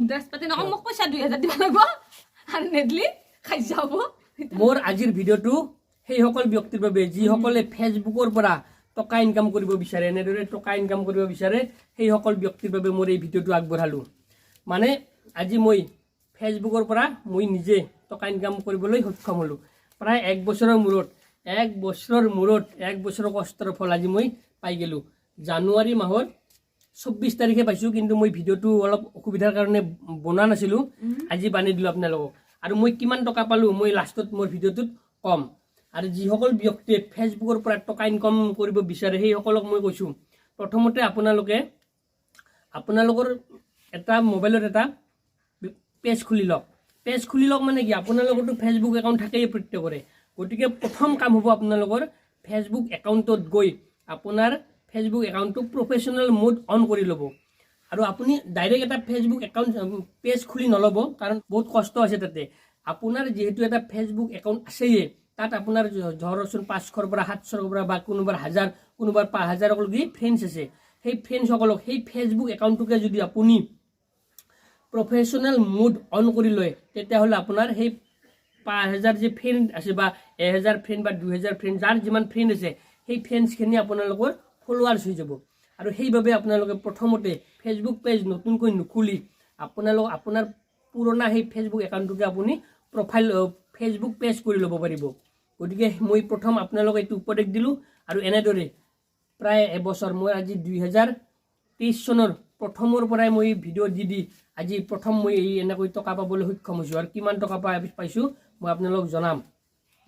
dress পাতি নকওঁ মোক পইচা 2000 দিব লাগিব আৰু নেদলি খাই যাব মোৰ আজিৰ ভিডিঅ'টো সেইসকল ব্যক্তিৰ বাবে যিসকলে ফেচবুকৰ পৰা টকা ইনকাম কৰিব বিচাৰে এনেদৰে টকা ইনকাম কৰিব বিচাৰে সেইসকল ব্যক্তিৰ বাবে মোৰ এই ভিডিঅ'টো আগবঢ়ালোঁ মানে আজি মই ফেচবুকৰ পৰা মই নিজে টকা ইনকাম কৰিবলৈ সক্ষম হ'লোঁ প্ৰায় 1 বছৰৰ মূৰত 1 বছৰৰ কষ্টৰ ফল আজি মই পাই গ'লোঁ জানুৱাৰী মাহৰ 24 তাৰিখে পাইছোঁ কিন্তু মই ভিডিঅ'টো অলপ অসুবিধাৰ কাৰণে বনোৱা নাছিলোঁ আজি বানি দিলোঁ আপোনালোকক আৰু মই কিমান টকা পালোঁ মই লাষ্টত মোৰ ভিডিঅ'টোত কম আৰু যিসকল ব্যক্তিয়ে ফেচবুকৰ পৰা টকা ইনকাম কৰিব বিচাৰে সেইসকলক মই কৈছোঁ প্ৰথমতে আপোনালোকৰ এটা মোবাইলত এটা পেজ খুলি লওক মানে কি আপোনালোকৰতো ফেচবুক একাউণ্ট থাকেই প্ৰত্যেকৰে গতিকে প্ৰথম কাম হ'ব আপোনালোকৰ ফেচবুক একাউণ্টত গৈ আপোনাৰ ফেচবুক একাউণ্টটো প্ৰফেশ্যনেল মোড অন কৰি ল'ব আৰু আপুনি ডাইৰেক্ট এটা ফেচবুক একাউণ্ট পেজ খুলি নল'ব কাৰণ বহুত কষ্ট আছে তাতে আপোনাৰ যিহেতু এটা ফেচবুক একাউণ্ট আছেই তাত আপোনাৰ ধৰকচোন 500ৰ পৰা 700ৰ পৰা বা কোনোবাৰ 1000 কোনোবাৰ 5000লৈকে ফ্ৰেণ্ডছ আছে সেই ফ্ৰেণ্ডছসকলক সেই ফেচবুক একাউণ্টটোকে যদি আপুনি প্ৰফেশ্যনেল মোড অন কৰি লয় তেতিয়াহ'লে আপোনাৰ সেই 5000 যে ফ্ৰেণ্ড আছে বা 1000 ফ্ৰেণ্ড বা 2000 ফ্ৰেণ্ড যাৰ যিমান ফ্ৰেণ্ড আছে সেই ফ্ৰেণ্ডছখিনি আপোনালোকৰ ফলোৱাৰ্ছ হৈ যাব আৰু সেইবাবে আপোনালোকে প্ৰথমতে ফেচবুক পেজ নতুনকৈ নুখুলি আপোনাৰ পুৰণা সেই ফেচবুক একাউণ্টটোকে আপুনি প্ৰফাইল ফেচবুক পেজ কৰি ল'ব পাৰিব গতিকে মই প্ৰথম আপোনালোকক এইটো উপদেশ দিলোঁ আৰু এনেদৰে প্ৰায় এবছৰ মই আজি 2023 চনৰ প্ৰথমৰ পৰাই মই ভিডিঅ' দি আজি প্ৰথম মই এই এনেকৈ টকা পাবলৈ সক্ষম হৈছোঁ আৰু কিমান টকা পাইছোঁ মই আপোনালোকক জনাম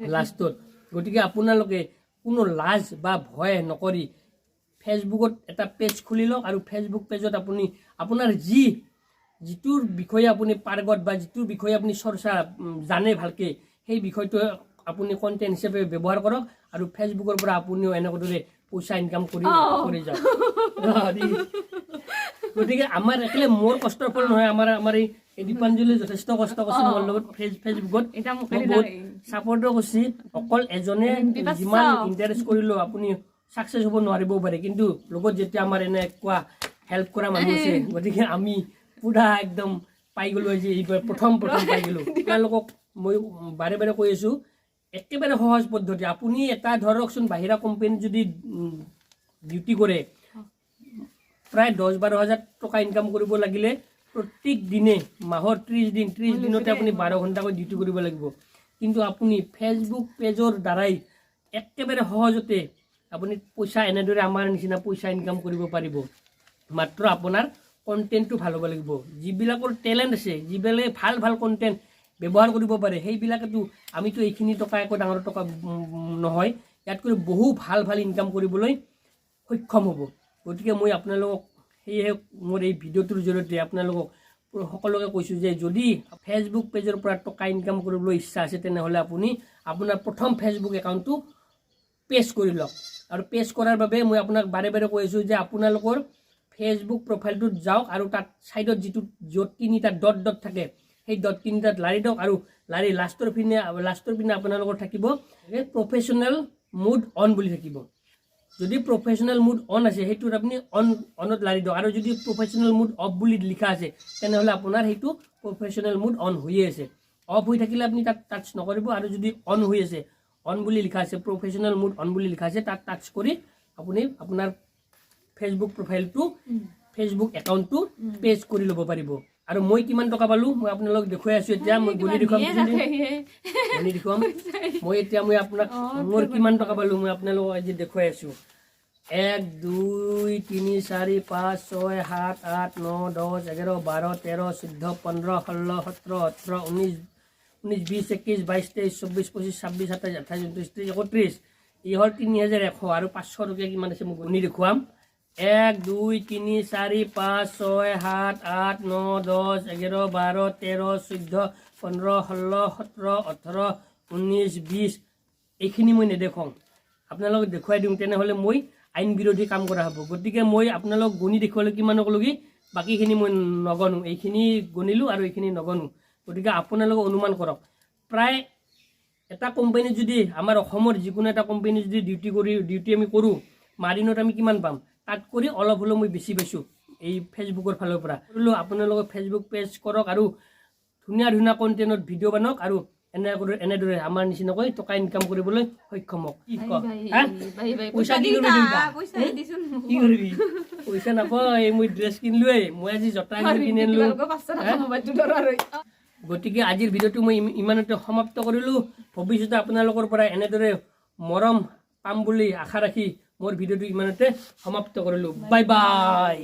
লাষ্টত গতিকে আপোনালোকে কোনো লাজ বা ভয় নকৰি ফেচবুকত এটা পেজ খুলি লওক আৰু ফেচবুক পেজত আপুনি আপোনাৰ যিটোৰ বিষয়ে আপুনি পাৰ্গত বা যিটোৰ বিষয়ে আপুনি চৰ্চা জানে ভালকৈ সেই বিষয়টো আপুনি কণ্টেণ্ট হিচাপে ব্যৱহাৰ কৰক আৰু ফেচবুকৰ পৰা আপুনিও এনেদৰে পইচা ইনকাম কৰি যাওক গতিকে আমাৰ একেবাৰে মোৰ কষ্টৰ ফল নহয় আমাৰ এই দীপাঞ্জলি যথেষ্ট কষ্ট কৰিছে মোৰ লগত ফেচবুকত বহুত ছাপৰ্টো কৰিছে অকল এজনে যিমান ইণ্টাৰেষ্ট কৰিলেও আপুনি ছাকচেছ হ'ব নোৱাৰিবও পাৰে কিন্তু লগত যেতিয়া আমাৰ এনেকুৱা হেল্প কৰা মানুহ আছে গতিকে আমি পুৰা একদম পাই গ'লোঁ আজি এইবাৰ প্ৰথম পাই গ'লোঁ তেওঁলোকক মই বাৰে বাৰে কৈ আছোঁ একেবাৰে সহজ পদ্ধতি আপুনি এটা ধৰকচোন বাহিৰা কোম্পানীত যদি ডিউটি কৰে প্ৰায় 10-12 হাজাৰ টকা ইনকাম কৰিব লাগিলে প্ৰত্যেক দিনে মাহৰ 30 দিনতে আপুনি 12 ঘণ্টাকৈ ডিউটি কৰিব লাগিব কিন্তু আপুনি ফেচবুক পেজৰ দ্বাৰাই একেবাৰে সহজতে আপুনি পইচা এনেদৰে আমাৰ নিচিনা পইচা ইনকাম কৰিব পাৰিব মাত্ৰ আপোনাৰ কণ্টেণ্টটো ভাল হ'ব লাগিব যিবিলাকৰ টেলেণ্ট আছে যিবিলাকে ভাল কণ্টেণ্ট ব্যৱহাৰ কৰিব পাৰে সেইবিলাকেতো আমিতো এইখিনি টকা একো ডাঙৰ টকা নহয় ইয়াতকৈ বহু ভাল ইনকাম কৰিবলৈ সক্ষম হ'ব গতিকে মই আপোনালোকক সেয়ে মোৰ এই ভিডিঅ'টোৰ জৰিয়তে আপোনালোকক সকলোকে কৈছোঁ যে যদি ফেচবুক পেজৰ পৰা টকা ইনকাম কৰিবলৈ ইচ্ছা আছে তেনেহ'লে আপুনি আপোনাৰ প্ৰথম ফেচবুক একাউণ্টটো পেজ কৰি লওক আৰু পেজ কৰাৰ বাবে মই আপোনাক বাৰে বাৰে কৈ আছোঁ যে আপোনালোকৰ ফেচবুক প্ৰফাইলটোত যাওক আৰু তাত ছাইডত য'ত 3টা ডট থাকে সেই ডট 3টাত লাৰি দিয়ক আৰু লাৰি লাষ্টৰ পিনে আপোনালোকৰ থাকিব প্ৰফেশ্যনেল মোড অন বুলি থাকিব যদি প্ৰফেশ্যনেল মোড অন আছে সেইটোত আপুনি অনত লাৰি দিয়ক আৰু যদি প্ৰফেশ্যনেল মোড অফ বুলি লিখা আছে তেনেহ'লে আপোনাৰ সেইটো প্ৰফেশ্যনেল মোড অন হৈয়ে আছে অফ হৈ থাকিলে আপুনি তাত টাচ নকৰিব আৰু যদি অন হৈ আছে অন বুলি লিখা আছে প্ৰফেশ্যনেল মোড অন বুলি লিখা আছে তাত টাচ কৰি আপুনি আপোনাৰ ফেচবুক প্ৰফাইলটো ফেচবুক একাউণ্টটো পেজ কৰি ল'ব পাৰিব আৰু মই কিমান টকা পালোঁ মই আপোনালোকক দেখুৱাই আছোঁ এতিয়া মই গুণি দেখুৱাম মই এতিয়া আপোনাক মোৰ কিমান টকা পালোঁ মই আপোনালোকক আজি দেখুৱাই আছোঁ 1 2 3 4 5 6 7 8 9 10 11 12 13 14 15 16 17 18 19 20 21 22 23 24 25 26 27 28 29 30 31 এই হ'ল 3100 আৰু 500 টকীয়া কিমান আছে মই গুণি দেখুৱাম 1 2 3 4 5 6 7 8 9 10 11 12 13 14 15 16 17 18 19 20 এইখিনি মই নেদেখাওঁ আপোনালোকক দেখুৱাই দিওঁ তেনেহ'লে মই আইন বিৰোধী কাম কৰা হ'ব গতিকে মই আপোনালোক গুণি দেখুৱালে কিমানকলৈকে বাকীখিনি মই নগণো এইখিনি গণিলোঁ আৰু এইখিনি নগণো গতিকে আপোনালোকে অনুমান কৰক প্ৰায় এটা কোম্পানীত যদি আমাৰ অসমৰ যিকোনো এটা কোম্পানীত যদি ডিউটি আমি কৰোঁ মাৰিনত আমি কিমান পাম তাত কৰি অলপ হ'লেও মই বেছি পাইছোঁ এই ফেচবুকৰ ফালৰ পৰা কৰিলোঁ আপোনালোকে ফেচবুক পেজ কৰক আৰু ধুনীয়া ধুনীয়া কণ্টেণ্টত ভিডিঅ' বনাওক আৰু এনেদৰে আমাৰ নিচিনাকৈ টকা ইনকাম কৰিবলৈ সক্ষম হওক কি ক পইচা কি কৰিবি কি কৰিবি পইচা নাপায় মই ড্ৰেছ কিনিলোৱে মই আজি জোতা কিনি আনিলোঁ গতিকে আজিৰ ভিডিঅ'টো মই ইমানতে সমাপ্ত কৰিলোঁ ভৱিষ্যতে আপোনালোকৰ পৰা এনেদৰে মৰম পাম বুলি আশা ৰাখি মোৰ ভিডিঅ'টো ইমানতে সমাপ্ত কৰিলোঁ বাই বাই